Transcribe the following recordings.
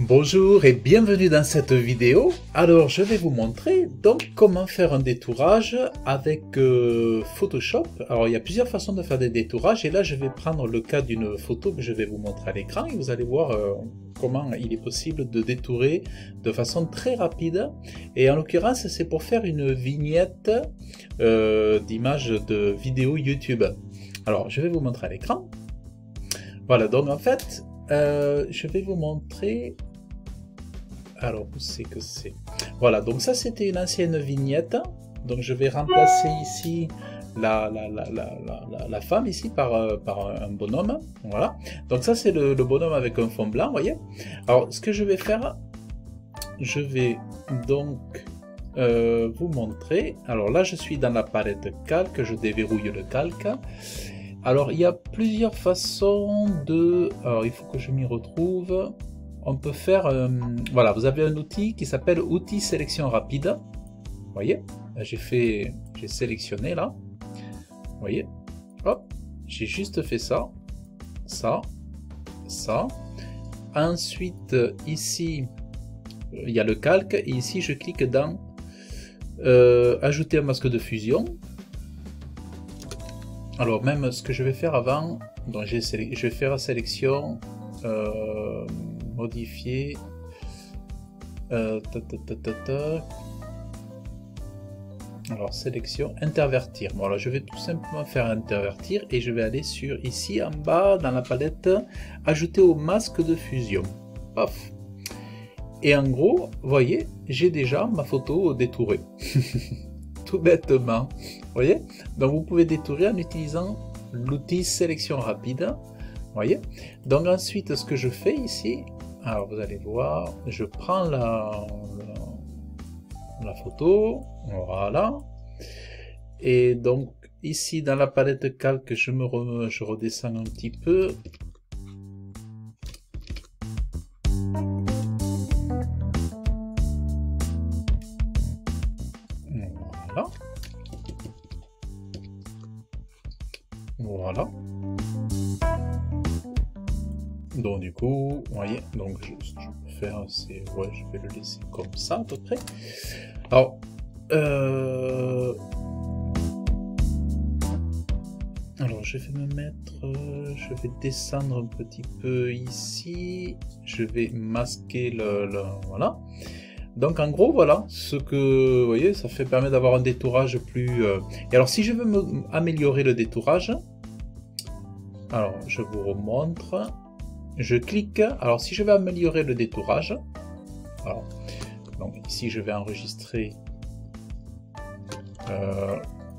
Bonjour et bienvenue dans cette vidéo. Alors je vais vous montrer donc comment faire un détourage avec Photoshop. Alors il y a plusieurs façons de faire des détourages et là je vais prendre le cas d'une photo que je vais vous montrer à l'écran et vous allez voir comment il est possible de détourer de façon très rapide. Et en l'occurrence c'est pour faire une vignette d'image de vidéo YouTube. Alors je vais vous montrer à l'écran. Voilà, donc en fait je vais vous montrer. Alors, où c'est que c'est? Voilà, donc ça c'était une ancienne vignette. Donc je vais remplacer ici la femme ici par un bonhomme. Voilà. Donc ça c'est le bonhomme avec un fond blanc, vous voyez. Alors ce que je vais faire, je vais donc vous montrer. Alors là je suis dans la palette calque, je déverrouille le calque. Alors il y a plusieurs façons de... Alors il faut que je m'y retrouve. On peut faire... voilà, vous avez un outil qui s'appelle outil sélection rapide. Vous voyez, j'ai sélectionné là. Vous voyez, hop, j'ai juste fait ça, ça, ça. Ensuite, ici, il y a le calque et ici je clique dans ajouter un masque de fusion. Alors même ce que je vais faire avant, donc je vais faire sélection, modifier, alors sélection, intervertir. Voilà, je vais tout simplement faire intervertir et je vais aller sur ici en bas dans la palette, ajouter au masque de fusion. Paf. Et en gros, vous voyez, j'ai déjà ma photo détourée. Tout bêtement, vous voyez. Donc vous pouvez détourer en utilisant l'outil sélection rapide, vous voyez. Donc ensuite ce que je fais ici, alors vous allez voir, je prends la photo, voilà, et donc ici dans la palette calque je redescends un petit peu. Voilà. Voilà. Donc du coup, vous voyez, donc ce que je peux faire, c'est, ouais, je vais le laisser comme ça à peu près. Alors, je vais me mettre, je vais descendre un petit peu ici, je vais masquer voilà. Donc en gros voilà ce que vous voyez, ça permet d'avoir un détourage plus... Et alors si je veux améliorer le détourage, alors je vous remontre, je clique, alors si je veux améliorer le détourage, alors donc ici je vais enregistrer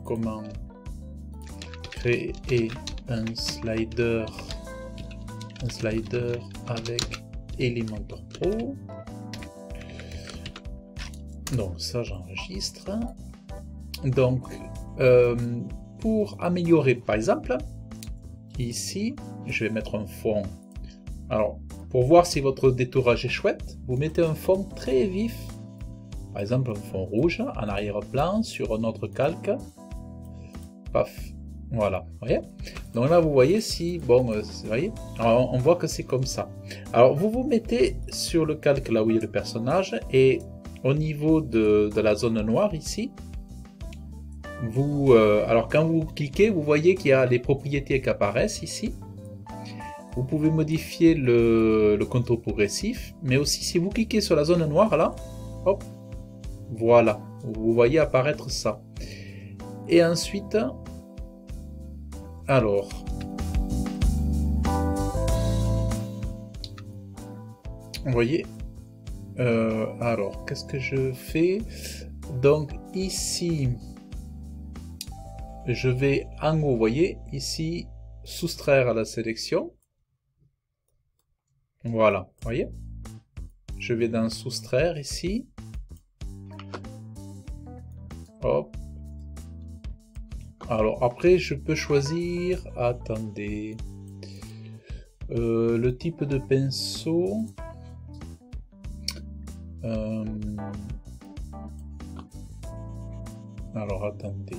comment créer un slider avec Elementor Pro. Donc ça j'enregistre. Donc pour améliorer par exemple, ici je vais mettre un fond. Alors pour voir si votre détourage est chouette, vous mettez un fond très vif, par exemple un fond rouge en arrière-plan sur un autre calque. Paf, voilà, vous voyez. Donc là vous voyez si, bon, vous voyez, alors, on voit que c'est comme ça. Alors vous vous mettez sur le calque là où il y a le personnage et au niveau de la zone noire ici, vous, alors quand vous cliquez, vous voyez qu'il y a les propriétés qui apparaissent ici. Vous pouvez modifier le contour progressif, mais aussi si vous cliquez sur la zone noire là, hop, voilà, vous voyez apparaître ça. Et ensuite, alors, vous voyez. Alors, qu'est-ce que je fais? Donc ici, je vais en haut, vous voyez, ici, soustraire à la sélection. Voilà, vous voyez. Je vais dans soustraire ici. Hop. Alors après, je peux choisir, attendez, le type de pinceau. Alors attendez,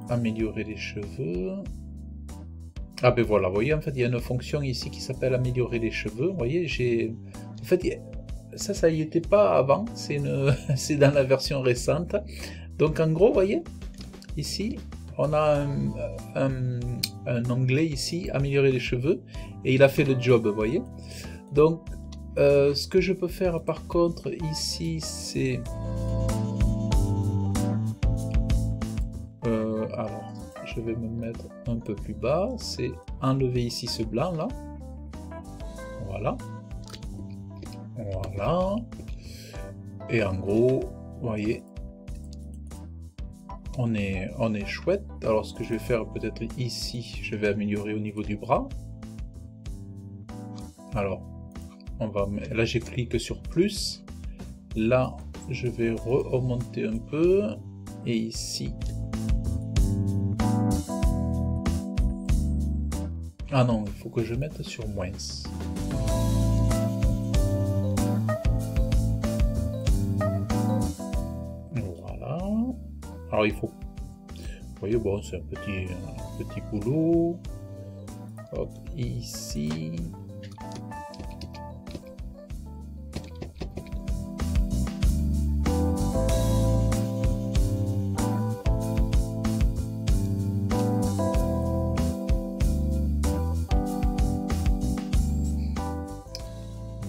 améliorer les cheveux, Ah ben voilà, vous voyez, en fait, il y a une fonction ici qui s'appelle améliorer les cheveux. Vous voyez, j'ai... En fait, ça y était pas avant, c'est c'est dans la version récente. Donc en gros, vous voyez, ici, on a un onglet ici, améliorer les cheveux, et il a fait le job, vous voyez. Donc, ce que je peux faire par contre ici, c'est... alors, je vais me mettre un peu plus bas, c'est enlever ici ce blanc là. Voilà. Voilà. Et en gros, vous voyez, on est chouette. Alors ce que je vais faire peut-être ici, je vais améliorer au niveau du bras. Alors, là j'ai cliqué sur plus. Là, je vais remonter un peu. Et ici... Ah non, il faut que je mette sur moins. Voilà. Alors il faut... Vous voyez, bon, c'est un petit boulot. Hop, ici.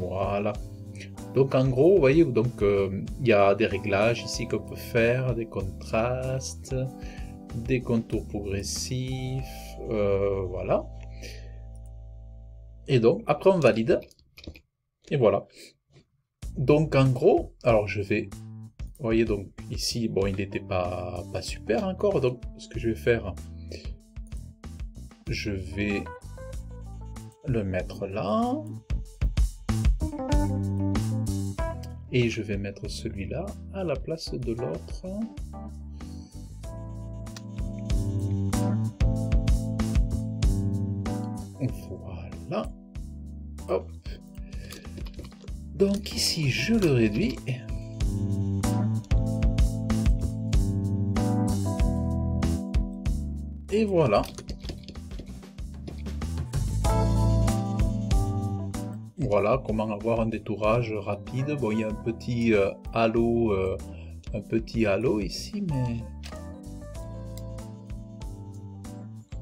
Voilà. Donc en gros, vous voyez, donc il y a des réglages ici qu'on peut faire, des contrastes, des contours progressifs, voilà. Et donc après on valide. Et voilà. Donc en gros, alors je vais, vous voyez donc ici, bon il n'était pas super encore, donc ce que je vais faire, je vais le mettre là. Et je vais mettre celui-là à la place de l'autre. Voilà. Hop. Donc ici, je le réduis. Et voilà. Voilà comment avoir un détourage rapide. Bon, il y a un petit halo ici, mais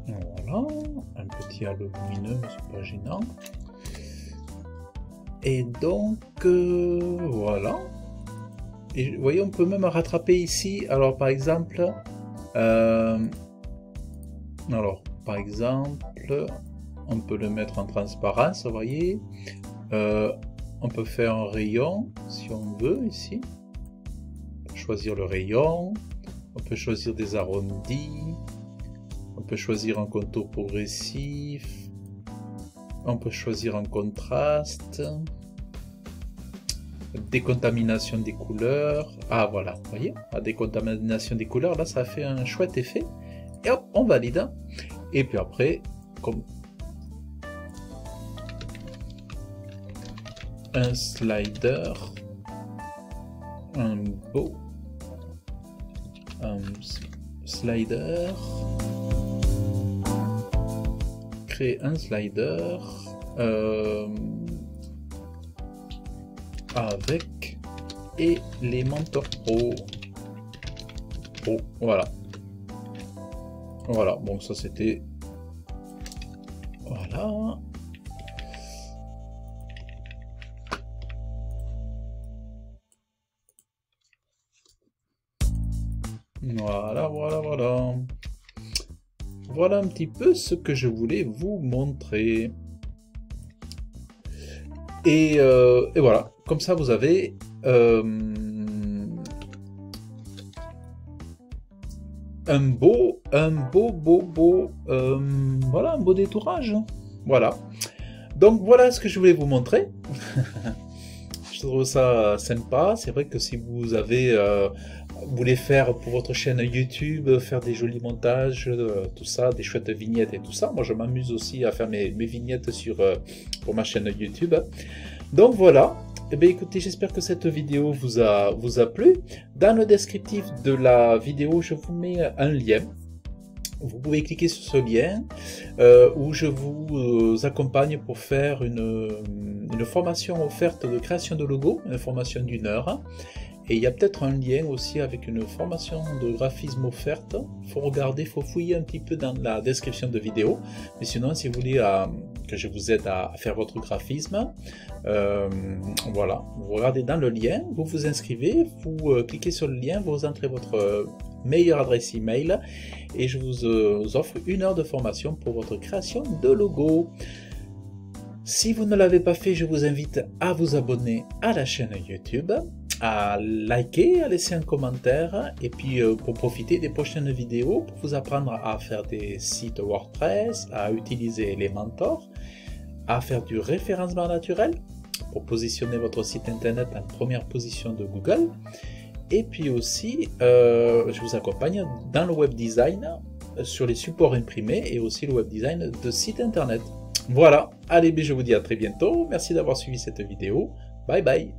voilà, un petit halo lumineux, mais c'est pas gênant. Et donc voilà. Et vous voyez, on peut même rattraper ici. Alors par exemple, on peut le mettre en transparence, vous voyez. On peut faire un rayon si on veut ici. Choisir le rayon. On peut choisir des arrondis. On peut choisir un contour progressif. On peut choisir un contraste. Décontamination des couleurs. Ah voilà, vous voyez, la décontamination des couleurs, là ça fait un chouette effet. Et hop, on valide. Et puis après, comme un slider, un beau slider, créer un slider avec Elementor Pro. Voilà. Voilà, bon ça c'était... Voilà. Voilà. Voilà un petit peu ce que je voulais vous montrer. Et voilà, comme ça vous avez un beau voilà, un beau détourage. Voilà. Donc voilà ce que je voulais vous montrer. Je trouve ça sympa. C'est vrai que si vous avez voulez faire pour votre chaîne YouTube, faire des jolis montages, tout ça, des chouettes vignettes et tout ça. Moi, je m'amuse aussi à faire mes vignettes pour ma chaîne YouTube. Donc voilà. Eh bien, écoutez, j'espère que cette vidéo vous a plu. Dans le descriptif de la vidéo, je vous mets un lien vous pouvez cliquer sur ce lien où je vous accompagne pour faire une formation offerte de création de logo, une formation d'1 heure. Et il y a peut-être un lien aussi avec une formation de graphisme offerte. Il faut regarder, il faut fouiller un petit peu dans la description de vidéo. Mais sinon, si vous voulez que je vous aide à faire votre graphisme, voilà, vous regardez dans le lien, vous vous inscrivez, vous cliquez sur le lien, vous entrez votre meilleure adresse email et je vous offre 1 heure de formation pour votre création de logo. Si vous ne l'avez pas fait, je vous invite à vous abonner à la chaîne YouTube, à liker, à laisser un commentaire, et puis pour profiter des prochaines vidéos, pour vous apprendre à faire des sites WordPress, à utiliser Elementor, à faire du référencement naturel, pour positionner votre site internet en première position de Google, et puis aussi je vous accompagne dans le web design, sur les supports imprimés, et aussi le web design de site internet. Voilà, allez, je vous dis à très bientôt, merci d'avoir suivi cette vidéo, bye bye.